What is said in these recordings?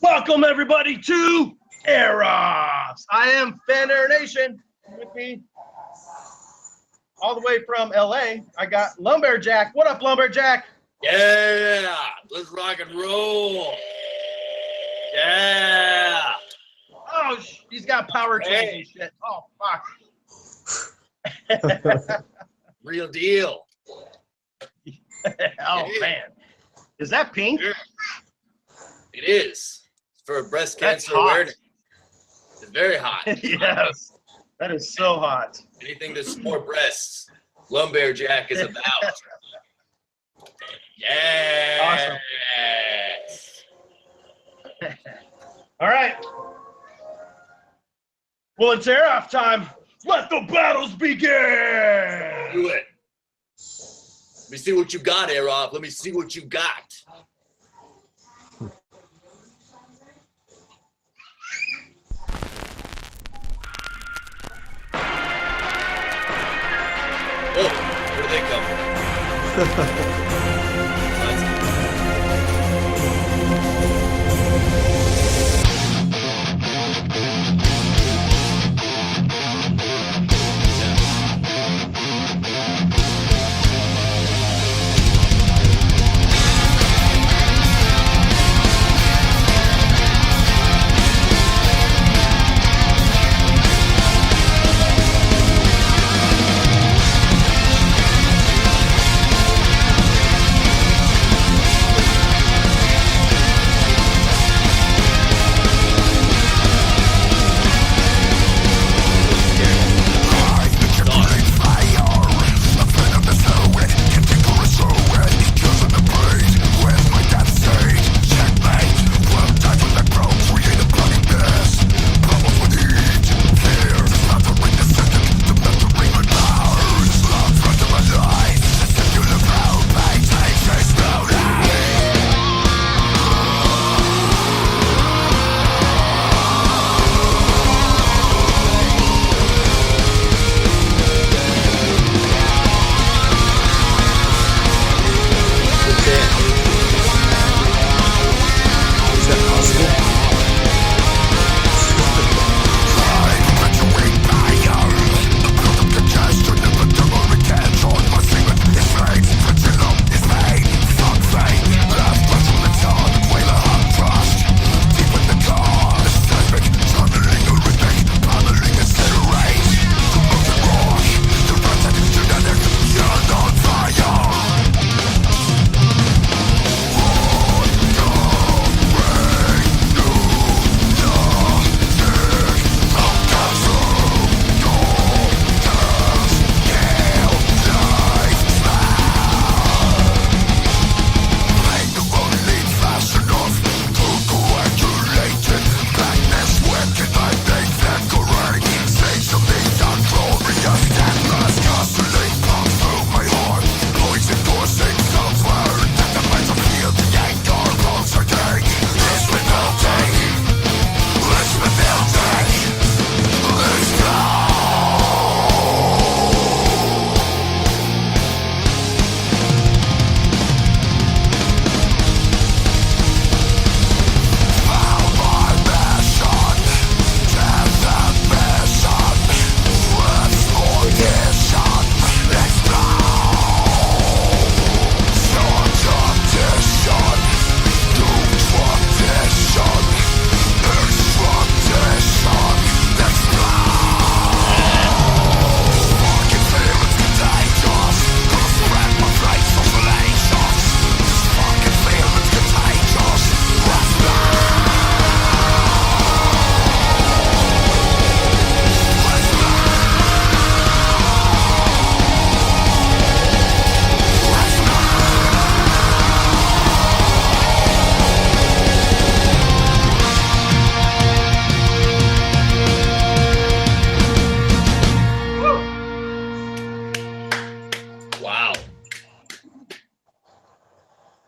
Welcome everybody to Airoff. I am Fan Air Nation. With me, all the way from LA, I got Lumberjack. What up, Lumberjack? Yeah, let's rock and roll. Yeah. Oh, he's got power tools and shit. Oh, fuck. Real deal. Oh, man. Is that pink? It is. It's for breast That's cancer hot. awareness. It's very hot. Yes. That is so hot. Anything to support breasts, Lumberjack is about. Yeah. Awesome. All right. Well, it's Airoff time. Let the battles begin. Do it. Let me see what you got, Airoff. Let me see what you got. Oh, where do they come from?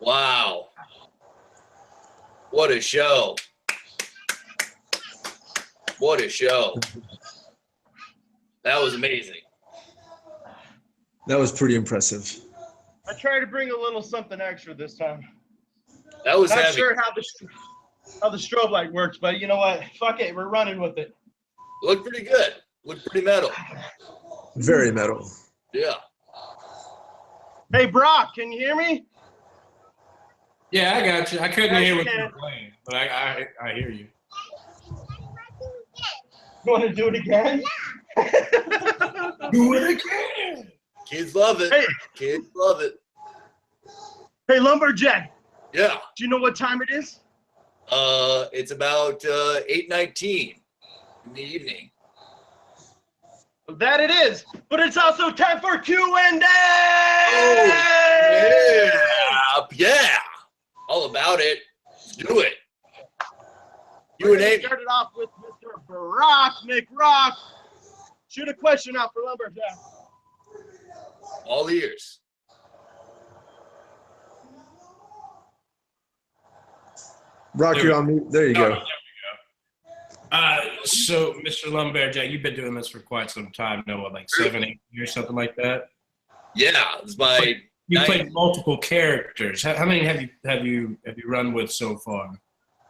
Wow. What a show. What a show. That was amazing. That was pretty impressive. I tried to bring a little something extra this time. That was Not heavy. sure how the strobe light works, but you know what? Fuck it, we're running with it. Looked pretty good. Looked pretty metal. Very metal. Yeah. Hey, Brock, can you hear me? Yeah, I got you. I couldn't Yes, hear you what you can. were playing, but I hear you. You want to do it again? Do it again. Kids love it. Hey. Kids love it. Hey, Lumberjack, Yeah. do you know what time it is? It's about 8:19 in the evening. That it is, but it's also time for Q&A! Oh, yeah. All about it. Let's do it. We're gonna Q&A. start it off with Mr. Barack McRock. Shoot a question out for Lumberjack. All ears. Brock, you're on mute. There you go. So, Mr. Lumberjack, you've been doing this for quite some time now, what, like 7, 8 years, something like that? Yeah, it's my You ninth- played multiple characters. How many have you run with so far?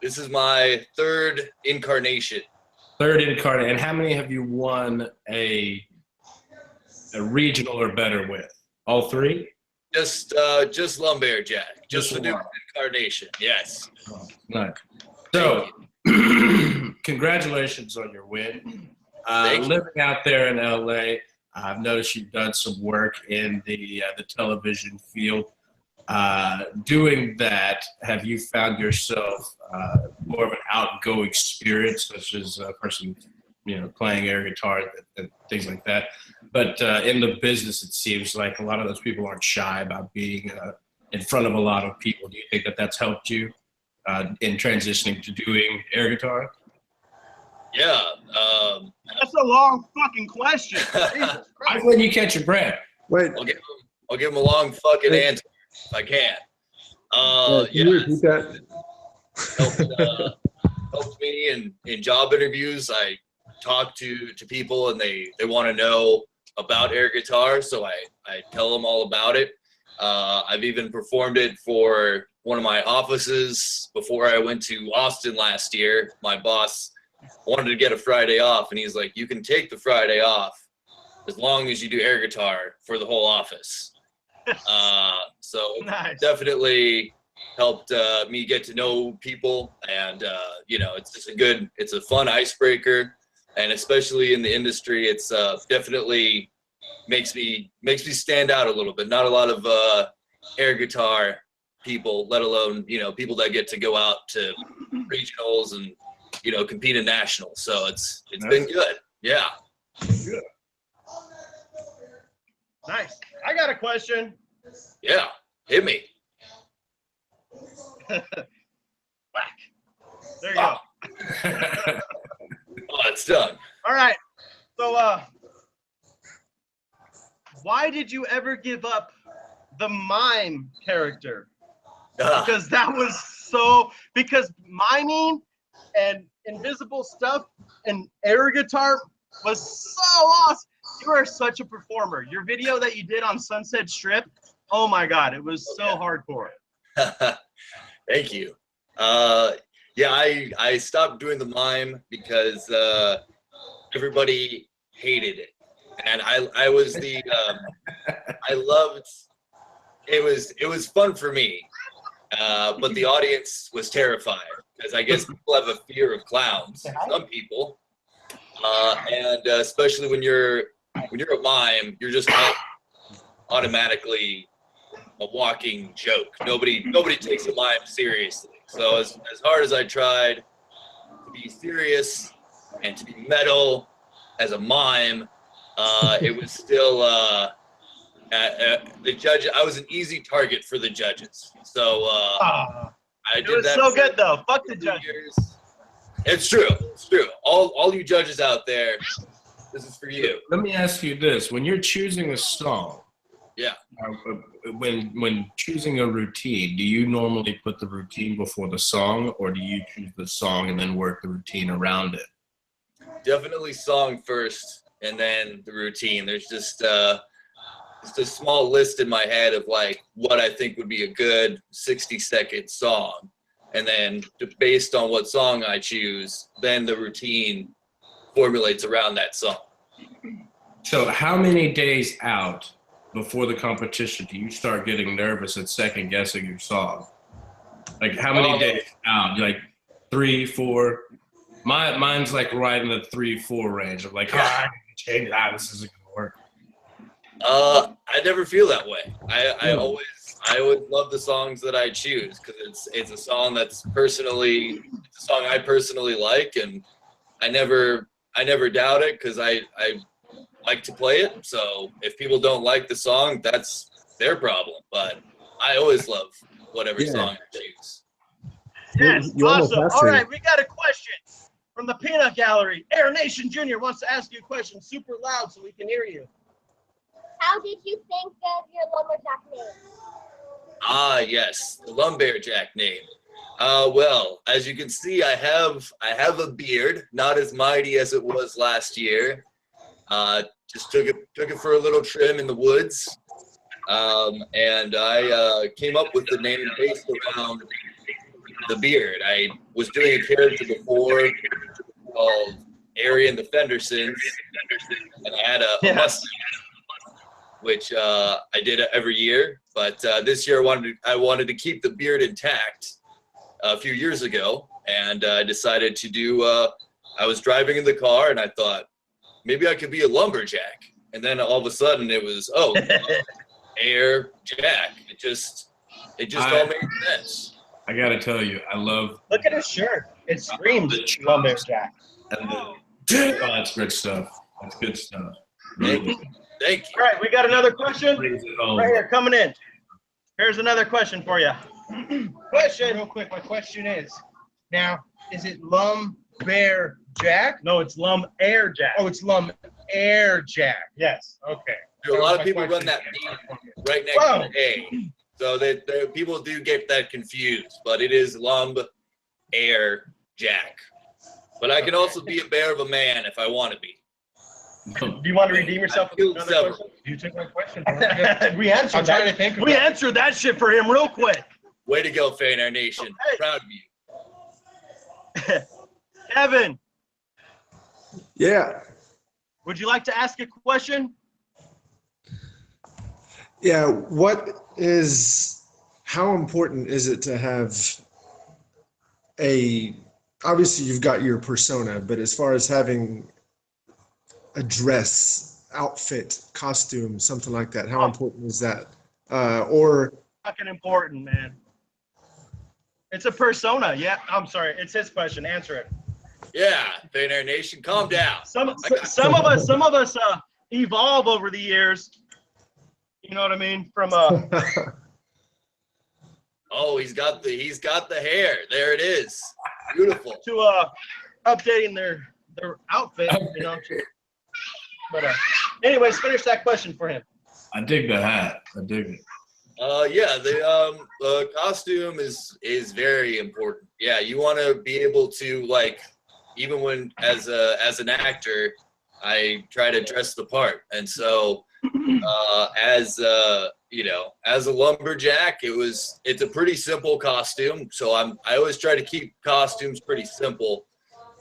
This is my third incarnation. Third incarnate. And how many have you won a regional or better with? All 3? Just Lumberjack. Just the new one. incarnation. Yes. Oh, nice. So, congratulations on your win. Thank you. Living out there in LA, I've noticed you've done some work in the television field. Doing that, have you found yourself more of an outgoing spirit, such as a person, playing air guitar and things like that? But in the business, it seems like a lot of those people aren't shy about being in front of a lot of people. Do you think that that's helped you in transitioning to doing air guitar? Yeah. That's a long fucking question. Jesus I'm Christ. letting you catch your breath. Wait, I'll give him a long fucking answer if I can. can you repeat that? Helped me in job interviews. I talk to people and they want to know about air guitar, so I tell them all about it. I've even performed it for one of my offices before I went to Austin last year. My boss wanted to get a Friday off, and he's like, you can take the Friday off as long as you do air guitar for the whole office. So Nice. definitely helped me get to know people, and it's just it's a fun icebreaker, and especially in the industry, it's definitely makes me stand out a little bit. Not a lot of air guitar people, let alone people that get to go out to regionals and compete in nationals. So it's been good. Yeah. Nice. I got a question. Yeah. Hit me. Whack. There you go. Oh, it's done. All right. So, why did you ever give up the mime character? Because that was because miming and invisible stuff and air guitar was so awesome. You are such a performer. Your video that you did on Sunset Strip, oh my God, it was so hardcore. Thank you. Yeah, I stopped doing the mime because everybody hated it, and I was the I loved it. Was fun for me, but the audience was terrified because I guess people have a fear of clowns. Some people, and especially when you're a mime, you're just automatically a walking joke. Nobody takes a mime seriously. So as hard as I tried to be serious and to be metal as a mime, it was still the judge. I was an easy target for the judges. So I did It was that so for good though. Fuck the 2 judge. years. It's true. It's true. All you judges out there, this is for you. Let me ask you this: when you're choosing a song, Yeah. when choosing a routine, do you normally put the routine before the song, or do you choose the song and then work the routine around it? Definitely song first and then the routine. There's just just a small list in my head of like what I think would be a good 60-second song. And then based on what song I choose, then the routine formulates around that song. So how many days out before the competition do you start getting nervous and second guessing your song? Like how many days out? Like 3, 4? Mine's like right in the 3-4 range. I'm like, I need to change that. This isn't gonna work. I never feel that way. I always love the songs that I choose because it's a song it's a song I personally like, and I never doubt it because I like to play it. So if people don't like the song, that's their problem. But I always love whatever song I choose. Yes, You almost awesome. have All to. right, we got a question from the Peanut Gallery. Air Nation Jr. wants to ask you a question super loud so we can hear you. How did you think of your lumberjack name? Ah, yes, the lumberjack name. Well, as you can see, I have a beard, not as mighty as it was last year. Just took it for a little trim in the woods, and I came up with the name based around the beard. I was doing a character before called Arian the Fendersons, and I had a mustache, which I did every year. But this year I wanted to keep the beard intact a few years ago, and I decided to do. I was driving in the car, and I thought maybe I could be a lumberjack. And then all of a sudden it was Air Jack. It just all made sense. I gotta tell you, I love. Look at his shirt. It screams lumberjack. And that's good stuff. That's good stuff. Thank you. All right, we got another question Brings it home. right here coming in. Here's another question for you. Question. Real quick, my question is, now, is it Lumb Bear Jack? No, it's Lumb Air Jack. Oh, it's Lumb Air Jack. Yes. Okay. A lot of people run that beat right next to the A, so that people do get that confused. But it is Lumb Air Jack. But I can also be a bear of a man if I want to be. Do you want to redeem yourself with killed another several. question? You took my question. We answered I'm trying that. to think of We it. answered that shit for him real quick. Way to go, Fan Air Nation! Okay. Proud of you. Kevin, Yeah. would you like to ask a question? Yeah. How important is it to have obviously you've got your persona, but as far as having a dress, outfit, costume, something like that, how important is that? Or Fucking important, man. It's a persona. Yeah, I'm sorry. It's his question. Answer it. Yeah, Fan Air Nation, calm down. Some of us evolve over the years. You know what I mean? From Oh, he's got the hair. There it is. Beautiful. to updating their outfit. You know. But anyways, finish that question for him. I dig the hat. I dig it. Yeah, the costume is very important. Yeah, you want to be able to, like, even when as an actor, I try to dress the part, and so as a lumberjack, it's a pretty simple costume. So I always try to keep costumes pretty simple.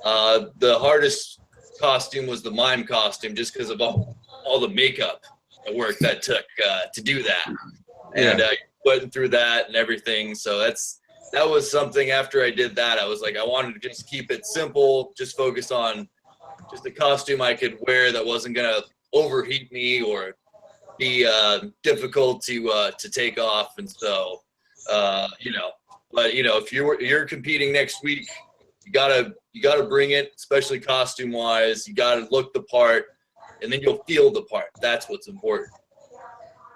The hardest costume was the mime costume, just because of all the makeup work that took to do that. And went through that and everything. So that was something. After I did that, I was like, I wanted to just keep it simple, just focus on just a costume I could wear that wasn't gonna overheat me or be difficult to take off. And so but if you're competing next week, you gotta bring it, especially costume wise. You gotta look the part, and then you'll feel the part. That's what's important.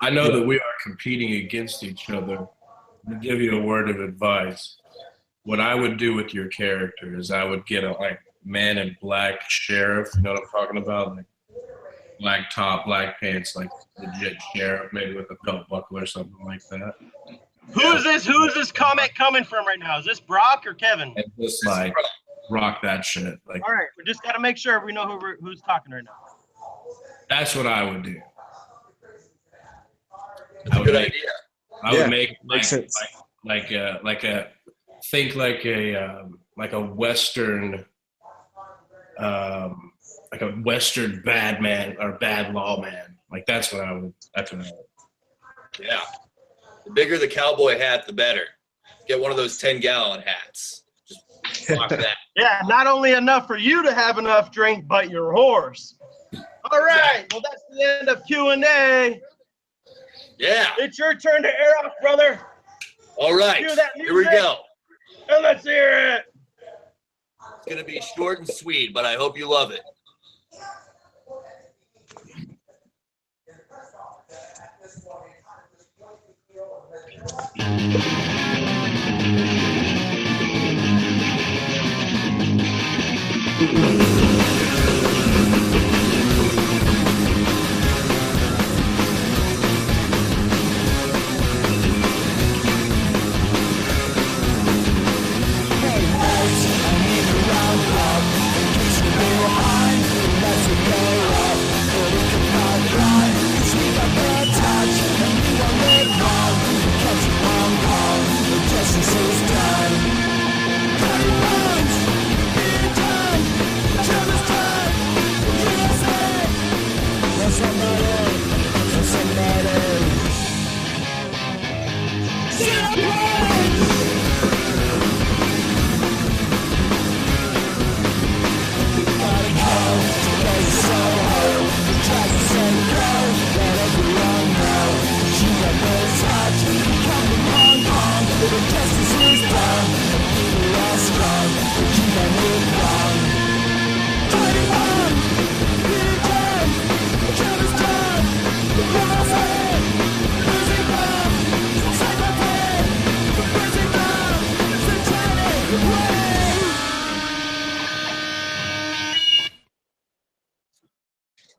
I know that we are competing against each other. To give you a word of advice, what I would do with your character is I would get a man in black sheriff. You know what I'm talking about? Like black top, black pants, like legit sheriff, maybe with a belt buckle or something like that. Who's this comment coming from right now? Is this Brock or Kevin? And just rock that shit. Like, All right, we just got to make sure we know who's talking right now. that's what I would do. That's a good idea. I Yeah, would make makes sense. like a think like a Western like a Western bad man or bad lawman. Like that's what I would. Yeah. The bigger the cowboy hat, the better. Get one of those 10-gallon hats. Just rock that. Yeah, not only enough for you to have enough drink, but your horse. All right, well, that's the end of Q&A. Yeah. It's your turn to air off, brother. All right. Cue that Here we music. go. And let's hear it. It's going to be short and sweet, but I hope you love it.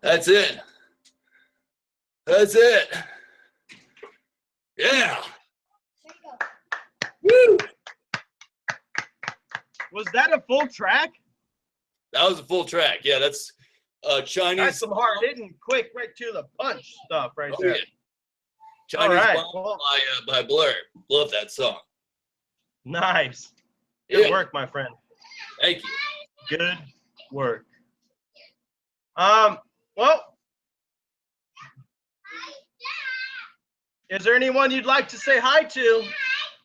That's it. That's it. Yeah. Woo! Was that a full track? That was a full track. Yeah, that's Chinese. That's some hard hitting, quick, right to the punch stuff right Oh, there. yeah. Chinese All right, Bomb well- by Blur. Love that song. Nice. Good Yeah. work, my friend. Thank you. Good work. Well, is there anyone you'd like to say hi to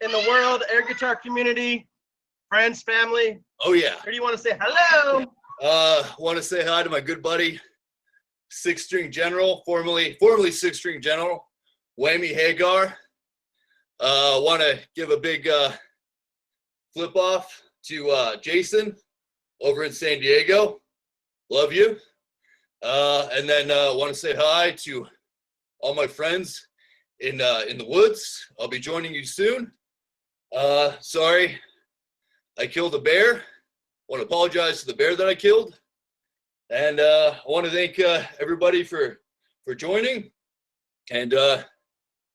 in the world air guitar community, friends, family? Oh yeah. Or do you want to say hello? Want to say hi to my good buddy, Six String General, formerly Six String General, Whammy Hagar. Want to give a big flip off to Jason over in San Diego. Love you. And then want to say hi to all my friends in the woods. I'll be joining you soon. Sorry, I killed a bear. Want to apologize to the bear that I killed. And I want to thank everybody for joining. And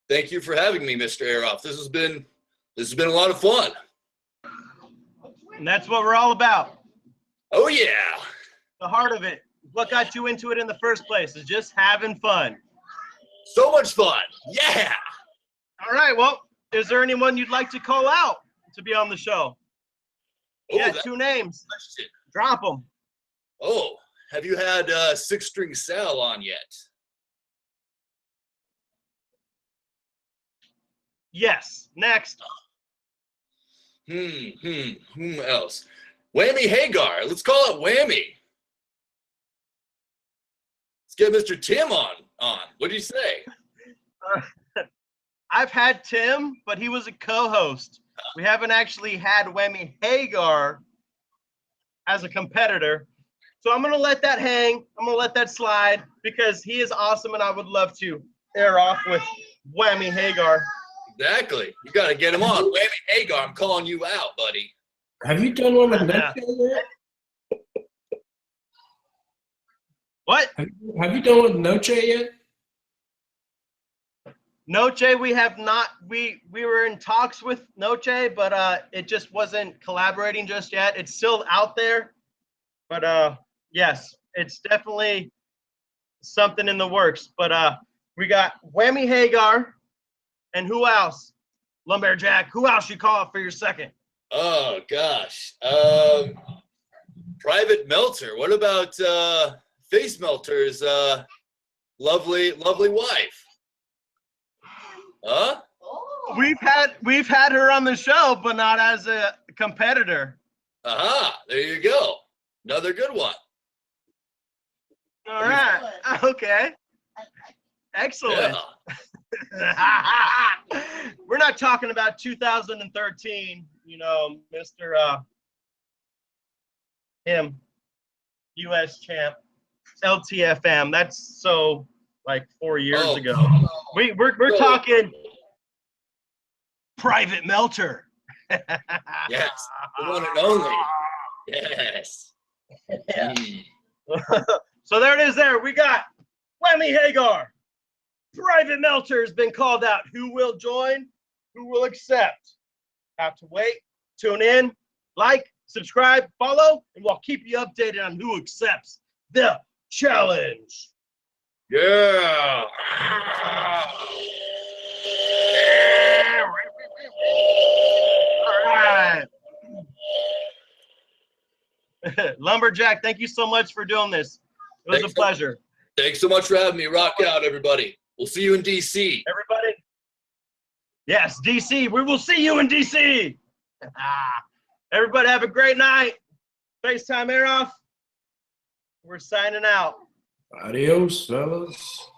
thank you for having me, Mr. Airoff. This has been a lot of fun. And that's what we're all about. Oh yeah. The heart of it. What got you into it in the first place is just having fun. So much fun. Yeah. All right. Well, is there anyone you'd like to call out to be on the show? Oh, Yeah, that's 2 names. a question. Drop them. Oh, have you had Six String Sal on yet? Yes. Next. Whom else? Whammy Hagar. Let's call it Whammy. Let's get Mr. Tim on. What do you say? I've had Tim, but he was a co-host. We haven't actually had Whammy Hagar as a competitor. So I'm going to let that hang. I'm going to let that slide because he is awesome and I would love to air off with Whammy Hagar. Exactly. You got to get him on. Whammy Hagar, I'm calling you out, buddy. Have you done one with Yeah. Noche yet? What? Have you done one with Noche yet? Noche, we have not. We were in talks with Noche, but it just wasn't collaborating just yet. It's still out there, but yes, it's definitely something in the works. But we got Whammy Hagar And who else? Lumberjack, who else you call for your second? Oh gosh. Private Melter. What about Face Melter's lovely wife? Huh? We've had her on the show, but not as a competitor. Aha, there you go. Another good one. All right. Okay. Excellent. Yeah. We're not talking about 2013, you know, Mr. Him, US champ, LTFM. That's so like 4 years ago. We're talking Private Melter. Yes, the one and only. Yes. Yeah. So there it is there. We got Whammy Hagar. Private Melter has been called out. Who will join? Who will accept? Have to wait. Tune in, like, subscribe, follow, and we'll keep you updated on who accepts the challenge. Yeah. All right. Lumberjack, thank you so much for doing this. It was a pleasure. Thanks so much for having me. Rock out, everybody. We'll see you in DC. Everybody. Yes, DC. We will see you in DC. Everybody have a great night. FaceTime Airoff. We're signing out. Adios, fellas.